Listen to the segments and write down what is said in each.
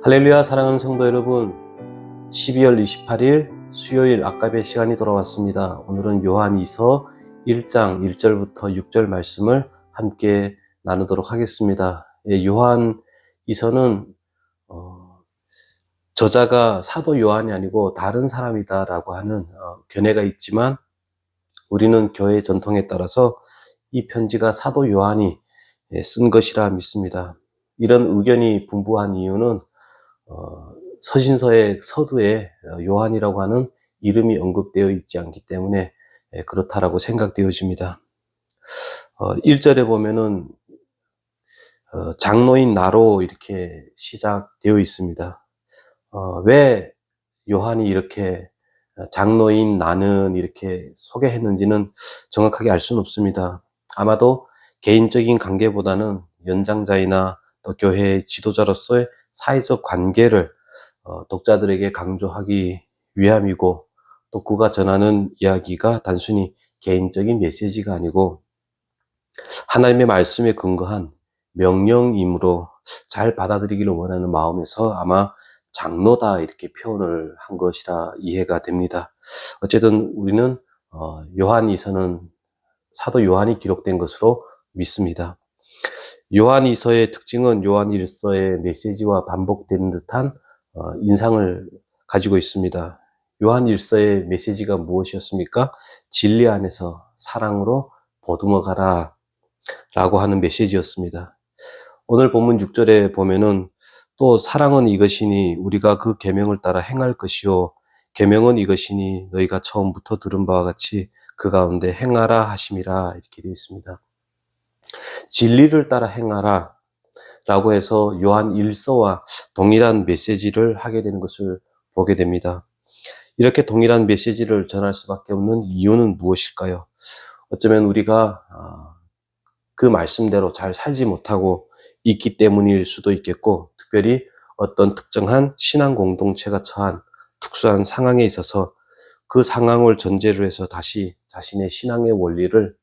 할렐루야. 사랑하는 성도 여러분, 12월 28일 수요일 아까베 시간이 돌아왔습니다. 오늘은 요한이서 1장 1절부터 6절 말씀을 함께 나누도록 하겠습니다. 요한이서는 저자가 사도 요한이 아니고 다른 사람이다라고 하는 견해가 있지만, 우리는 교회 전통에 따라서 이 편지가 사도 요한이 쓴 것이라 믿습니다. 이런 의견이 분분한 이유는 서신서의 서두에 요한이라고 하는 이름이 언급되어 있지 않기 때문에 그렇다라고 생각되어집니다. 1절에 보면은 장로인 나로 이렇게 시작되어 있습니다. 왜 요한이 이렇게 장로인 나는 이렇게 소개했는지는 정확하게 알 수는 없습니다. 아마도 개인적인 관계보다는 연장자이나 또 교회의 지도자로서의 사회적 관계를 독자들에게 강조하기 위함이고, 또 그가 전하는 이야기가 단순히 개인적인 메시지가 아니고 하나님의 말씀에 근거한 명령이므로 잘 받아들이기를 원하는 마음에서 아마 장로다 이렇게 표현을 한 것이라 이해가 됩니다. 어쨌든 우리는 요한이서는 사도 요한이 기록된 것으로 믿습니다. 요한이서의 특징은 요한일서의 메시지와 반복되는 듯한 인상을 가지고 있습니다. 요한일서의 메시지가 무엇이었습니까? 진리 안에서 사랑으로 보듬어 가라 라고 하는 메시지였습니다. 오늘 본문 6절에 보면은 또 사랑은 이것이니 우리가 그 계명을 따라 행할 것이요 계명은 이것이니 너희가 처음부터 들은 바와 같이 그 가운데 행하라 하심이라 이렇게 되어 있습니다. 진리를 따라 행하라 라고 해서 요한 1서와 동일한 메시지를 하게 되는 것을 보게 됩니다. 이렇게 동일한 메시지를 전할 수밖에 없는 이유는 무엇일까요? 어쩌면 우리가 그 말씀대로 잘 살지 못하고 있기 때문일 수도 있겠고, 특별히 어떤 특정한 신앙 공동체가 처한 특수한 상황에 있어서 그 상황을 전제로 해서 다시 자신의 신앙의 원리를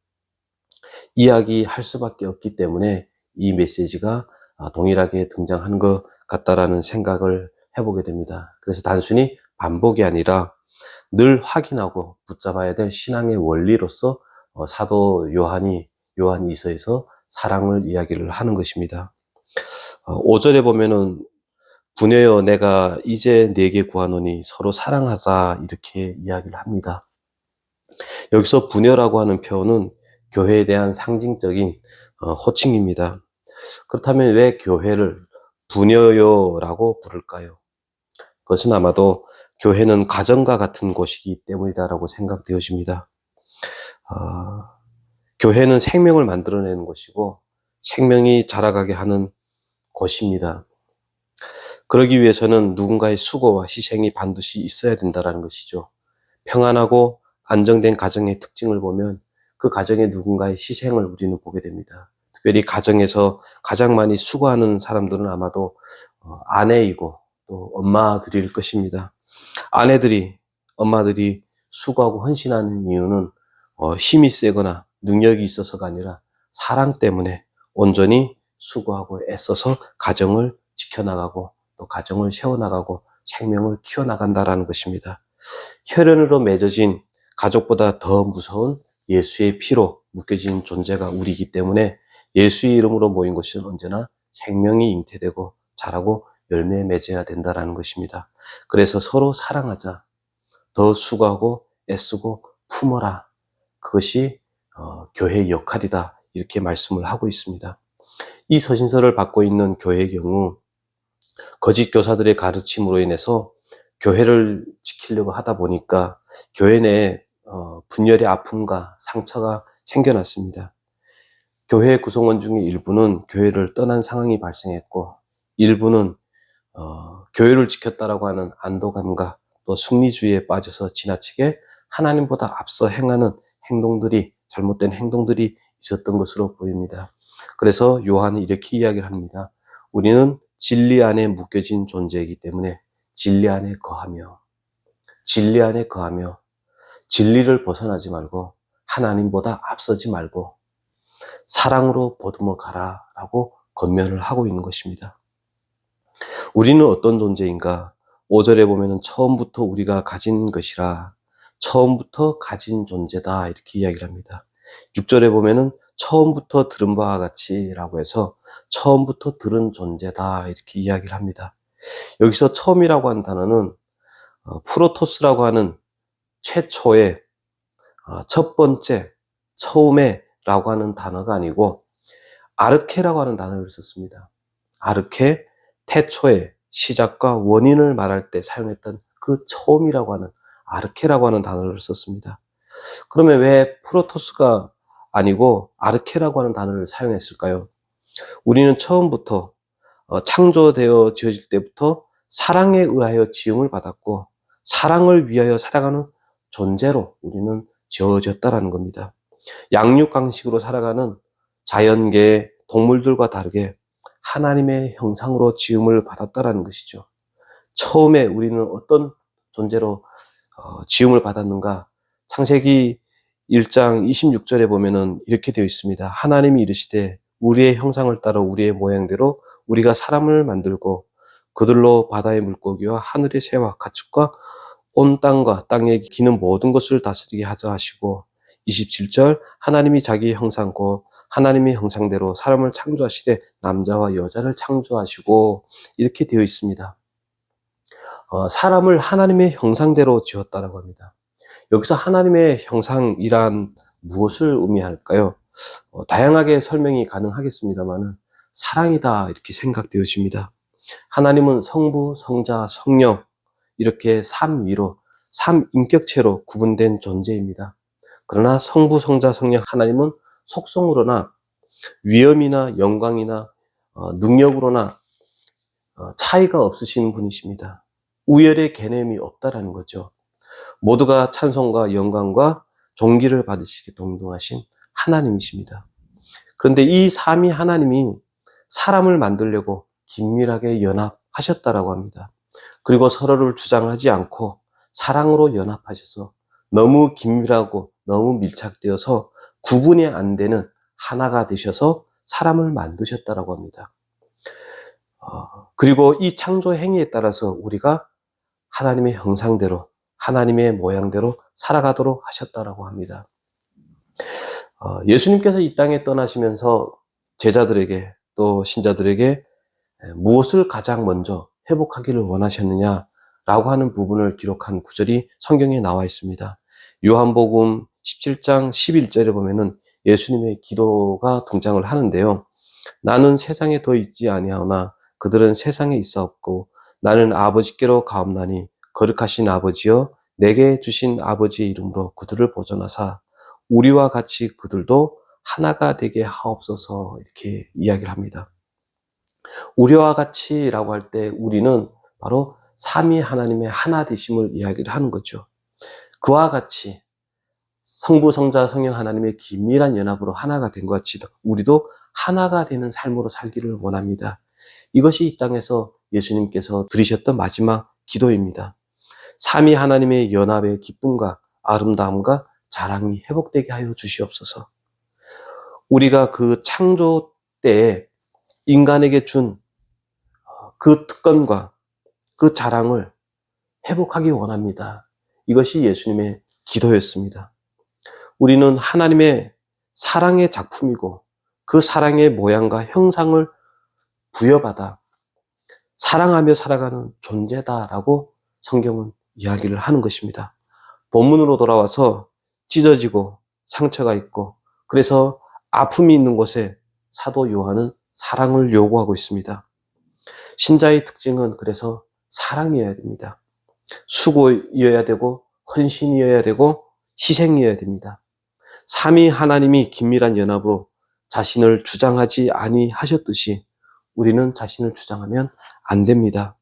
이야기할 수밖에 없기 때문에 이 메시지가 동일하게 등장한 것 같다라는 생각을 해보게 됩니다. 그래서 단순히 반복이 아니라 늘 확인하고 붙잡아야 될 신앙의 원리로서 사도 요한이 요한이서에서 사랑을 이야기를 하는 것입니다. 5절에 보면은 부녀여 내가 이제 네게 구하노니 서로 사랑하자 이렇게 이야기를 합니다. 여기서 부녀라고 하는 표현은 교회에 대한 상징적인 호칭입니다. 그렇다면 왜 교회를 부녀요라고 부를까요? 그것은 아마도 교회는 가정과 같은 곳이기 때문이다라고 생각되어집니다. 교회는 생명을 만들어내는 곳이고 생명이 자라가게 하는 곳입니다. 그러기 위해서는 누군가의 수고와 희생이 반드시 있어야 된다는 것이죠. 평안하고 안정된 가정의 특징을 보면 그 가정에 누군가의 희생을 우리는 보게 됩니다. 특별히 가정에서 가장 많이 수고하는 사람들은 아마도 아내이고 또 엄마들일 것입니다. 아내들이, 엄마들이 수고하고 헌신하는 이유는 힘이 세거나 능력이 있어서가 아니라 사랑 때문에 온전히 수고하고 애써서 가정을 지켜나가고 또 가정을 세워나가고 생명을 키워나간다라는 것입니다. 혈연으로 맺어진 가족보다 더 무서운 예수의 피로 묶여진 존재가 우리이기 때문에 예수의 이름으로 모인 것은 언제나 생명이 잉태되고 자라고 열매 맺어야 된다는 것입니다. 그래서 서로 사랑하자. 더 수고하고 애쓰고 품어라. 그것이 교회의 역할이다. 이렇게 말씀을 하고 있습니다. 이 서신서를 받고 있는 교회의 경우 거짓 교사들의 가르침으로 인해서 교회를 지키려고 하다 보니까 교회 내에 분열의 아픔과 상처가 생겨났습니다. 교회 구성원 중에 일부는 교회를 떠난 상황이 발생했고, 일부는 교회를 지켰다라고 하는 안도감과 또 승리주의에 빠져서 지나치게 하나님보다 앞서 행하는 행동들이, 잘못된 행동들이 있었던 것으로 보입니다. 그래서 요한은 이렇게 이야기를 합니다. 우리는 진리 안에 묶여진 존재이기 때문에 진리 안에 거하며 진리를 벗어나지 말고 하나님보다 앞서지 말고 사랑으로 보듬어 가라라고 권면을 하고 있는 것입니다. 우리는 어떤 존재인가? 5절에 보면은 처음부터 우리가 가진 것이라, 처음부터 가진 존재다, 이렇게 이야기를 합니다. 6절에 보면은 처음부터 들은 바와 같이라고 해서 처음부터 들은 존재다, 이렇게 이야기를 합니다. 여기서 처음이라고 하는 단어는 프로토스라고 하는 최초의, 첫 번째, 처음에 라고 하는 단어가 아니고 아르케라고 하는 단어를 썼습니다. 아르케, 태초의 시작과 원인을 말할 때 사용했던 그 처음이라고 하는 아르케라고 하는 단어를 썼습니다. 그러면 왜 프로토스가 아니고 아르케라고 하는 단어를 사용했을까요? 우리는 처음부터 창조되어 지어질 때부터 사랑에 의하여 지음을 받았고 사랑을 위하여 살아가는 존재로 우리는 지어졌다라는 겁니다. 양육강식으로 살아가는 자연계 동물들과 다르게 하나님의 형상으로 지음을 받았다라는 것이죠. 처음에 우리는 어떤 존재로 지음을 받았는가? 창세기 1장 26절에 보면은 이렇게 되어 있습니다. 하나님이 이르시되 우리의 형상을 따라 우리의 모양대로 우리가 사람을 만들고 그들로 바다의 물고기와 하늘의 새와 가축과 온 땅과 땅에 기는 모든 것을 다스리게 하자 하시고 27절 하나님이 자기의 형상 곧 하나님의 형상대로 사람을 창조하시되 남자와 여자를 창조하시고 이렇게 되어 있습니다. 사람을 하나님의 형상대로 지었다라고 합니다. 여기서 하나님의 형상이란 무엇을 의미할까요? 다양하게 설명이 가능하겠습니다만은 사랑이다 이렇게 생각되어집니다. 하나님은 성부, 성자, 성령 이렇게 삼위로 삼인격체로 구분된 존재입니다. 그러나 성부, 성자, 성령 하나님은 속성으로나 위엄이나 영광이나 능력으로나 차이가 없으신 분이십니다. 우열의 개념이 없다라는 거죠. 모두가 찬송과 영광과 존귀를 받으시기 동등하신 하나님이십니다. 그런데 이 삼위 하나님이 사람을 만들려고 긴밀하게 연합하셨다라고 합니다. 그리고 서로를 주장하지 않고 사랑으로 연합하셔서 너무 긴밀하고 너무 밀착되어서 구분이 안 되는 하나가 되셔서 사람을 만드셨다라고 합니다. 그리고 이 창조 행위에 따라서 우리가 하나님의 형상대로 하나님의 모양대로 살아가도록 하셨다라고 합니다. 예수님께서 이 땅에 떠나시면서 제자들에게 또 신자들에게 무엇을 가장 먼저 회복하기를 원하셨느냐라고 하는 부분을 기록한 구절이 성경에 나와 있습니다. 요한복음 17장 11절에 보면은 예수님의 기도가 등장을 하는데요. 나는 세상에 더 있지 아니하오나 그들은 세상에 있사옵고 나는 아버지께로 가옵나니 거룩하신 아버지여 내게 주신 아버지의 이름으로 그들을 보존하사 우리와 같이 그들도 하나가 되게 하옵소서 이렇게 이야기를 합니다. 우리와 같이라고 할 때 우리는 바로 삼위 하나님의 하나 되심을 이야기를 하는 거죠. 그와 같이 성부, 성자, 성령 하나님의 긴밀한 연합으로 하나가 된 것 같이 우리도 하나가 되는 삶으로 살기를 원합니다. 이것이 이 땅에서 예수님께서 드리셨던 마지막 기도입니다. 삼위 하나님의 연합의 기쁨과 아름다움과 자랑이 회복되게 하여 주시옵소서. 우리가 그 창조 때에 인간에게 준 그 특권과 그 자랑을 회복하기 원합니다. 이것이 예수님의 기도였습니다. 우리는 하나님의 사랑의 작품이고 그 사랑의 모양과 형상을 부여받아 사랑하며 살아가는 존재다라고 성경은 이야기를 하는 것입니다. 본문으로 돌아와서 찢어지고 상처가 있고 그래서 아픔이 있는 곳에 사도 요한은 사랑을 요구하고 있습니다. 신자의 특징은 그래서 사랑이어야 됩니다. 수고이어야 되고 헌신이어야 되고 희생이어야 됩니다. 삼위 하나님이 긴밀한 연합으로 자신을 주장하지 아니하셨듯이 우리는 자신을 주장하면 안 됩니다.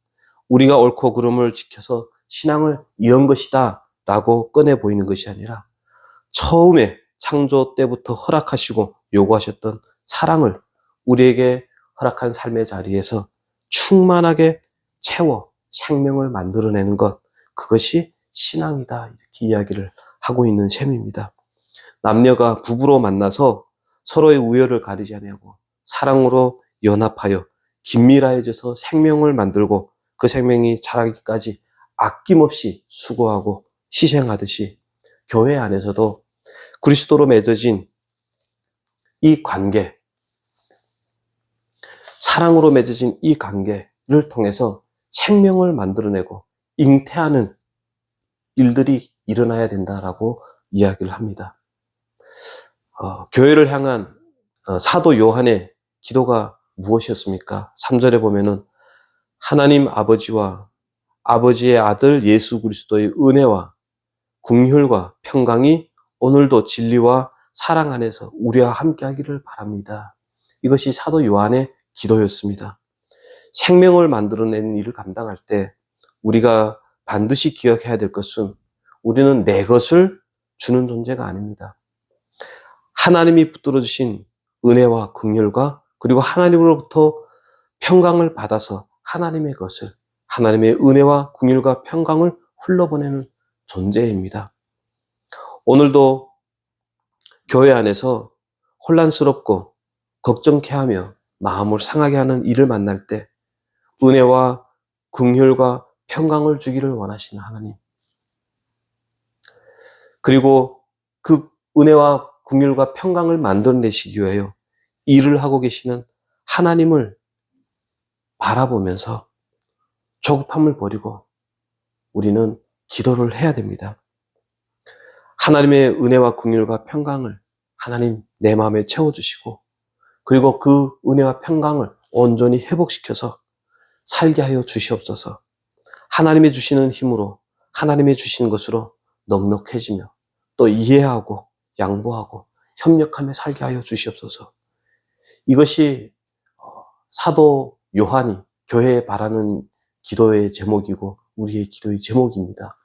우리가 옳고 그름을 지켜서 신앙을 이은 것이다 라고 꺼내 보이는 것이 아니라 처음에 창조 때부터 허락하시고 요구하셨던 사랑을 우리에게 허락한 삶의 자리에서 충만하게 채워 생명을 만들어내는 것, 그것이 신앙이다 이렇게 이야기를 하고 있는 셈입니다. 남녀가 부부로 만나서 서로의 우열을 가리지 아니하고 사랑으로 연합하여 긴밀해져서 생명을 만들고 그 생명이 자라기까지 아낌없이 수고하고 희생하듯이 교회 안에서도 그리스도로 맺어진 이 관계, 사랑으로 맺어진 이 관계를 통해서 생명을 만들어내고 잉태하는 일들이 일어나야 된다라고 이야기를 합니다. 교회를 향한 사도 요한의 기도가 무엇이었습니까? 3절에 보면은 하나님 아버지와 아버지의 아들 예수 그리스도의 은혜와 긍휼과 평강이 오늘도 진리와 사랑 안에서 우리와 함께하기를 바랍니다. 이것이 사도 요한의 기도였습니다. 생명을 만들어내는 일을 감당할 때 우리가 반드시 기억해야 될 것은 우리는 내 것을 주는 존재가 아닙니다. 하나님이 붙들어 주신 은혜와 긍휼과 그리고 하나님으로부터 평강을 받아서 하나님의 것을, 하나님의 은혜와 긍휼과 평강을 흘러보내는 존재입니다. 오늘도 교회 안에서 혼란스럽고 걱정케 하며 마음을 상하게 하는 일을 만날 때 은혜와 긍휼과 평강을 주기를 원하시는 하나님, 그리고 그 은혜와 긍휼과 평강을 만들어내시기 위하여 일을 하고 계시는 하나님을 바라보면서 조급함을 버리고 우리는 기도를 해야 됩니다. 하나님의 은혜와 긍휼과 평강을 하나님 내 마음에 채워주시고 그리고 그 은혜와 평강을 온전히 회복시켜서 살게 하여 주시옵소서. 하나님이 주시는 힘으로 하나님이 주시는 것으로 넉넉해지며 또 이해하고 양보하고 협력하며 살게 하여 주시옵소서. 이것이 사도 요한이 교회에 바라는 기도의 제목이고 우리의 기도의 제목입니다.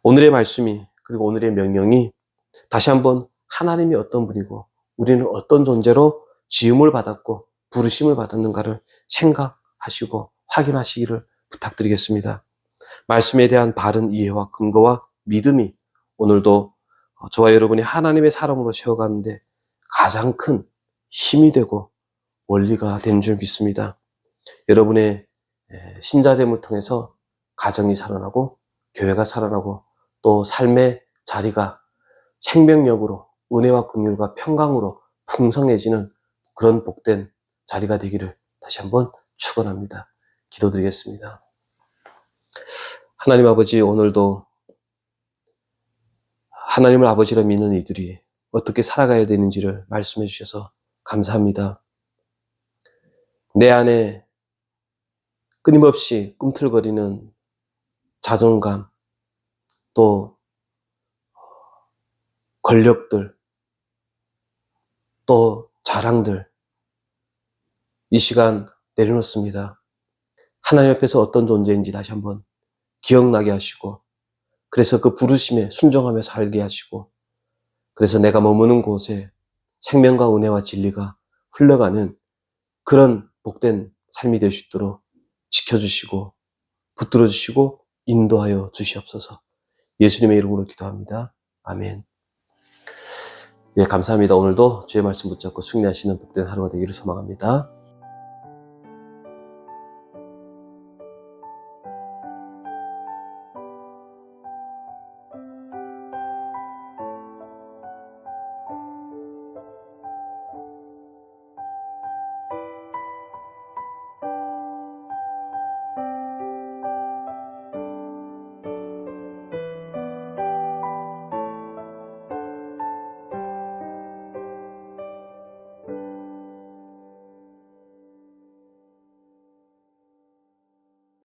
오늘의 말씀이 그리고 오늘의 명령이 다시 한번 하나님이 어떤 분이고 우리는 어떤 존재로 지음을 받았고 부르심을 받았는가를 생각하시고 확인하시기를 부탁드리겠습니다. 말씀에 대한 바른 이해와 근거와 믿음이 오늘도 저와 여러분이 하나님의 사람으로 세워가는데 가장 큰 힘이 되고 원리가 된 줄 믿습니다. 여러분의 신자됨을 통해서 가정이 살아나고 교회가 살아나고 또 삶의 자리가 생명력으로 은혜와 긍휼과 평강으로 풍성해지는 그런 복된 자리가 되기를 다시 한번 축원합니다. 기도드리겠습니다. 하나님 아버지, 오늘도 하나님을 아버지로 믿는 이들이 어떻게 살아가야 되는지를 말씀해 주셔서 감사합니다. 내 안에 끊임없이 꿈틀거리는 자존감, 또 권력들, 또 자랑들, 이 시간 내려놓습니다. 하나님 앞에서 어떤 존재인지 다시 한번 기억나게 하시고, 그래서 그 부르심에 순종하며 살게 하시고, 그래서 내가 머무는 곳에 생명과 은혜와 진리가 흘러가는 그런 복된 삶이 될 수 있도록 지켜주시고 붙들어 주시고 인도하여 주시옵소서. 예수님의 이름으로 기도합니다. 아멘. 예, 감사합니다. 오늘도 주의 말씀 붙잡고 승리하시는 복된 하루가 되기를 소망합니다.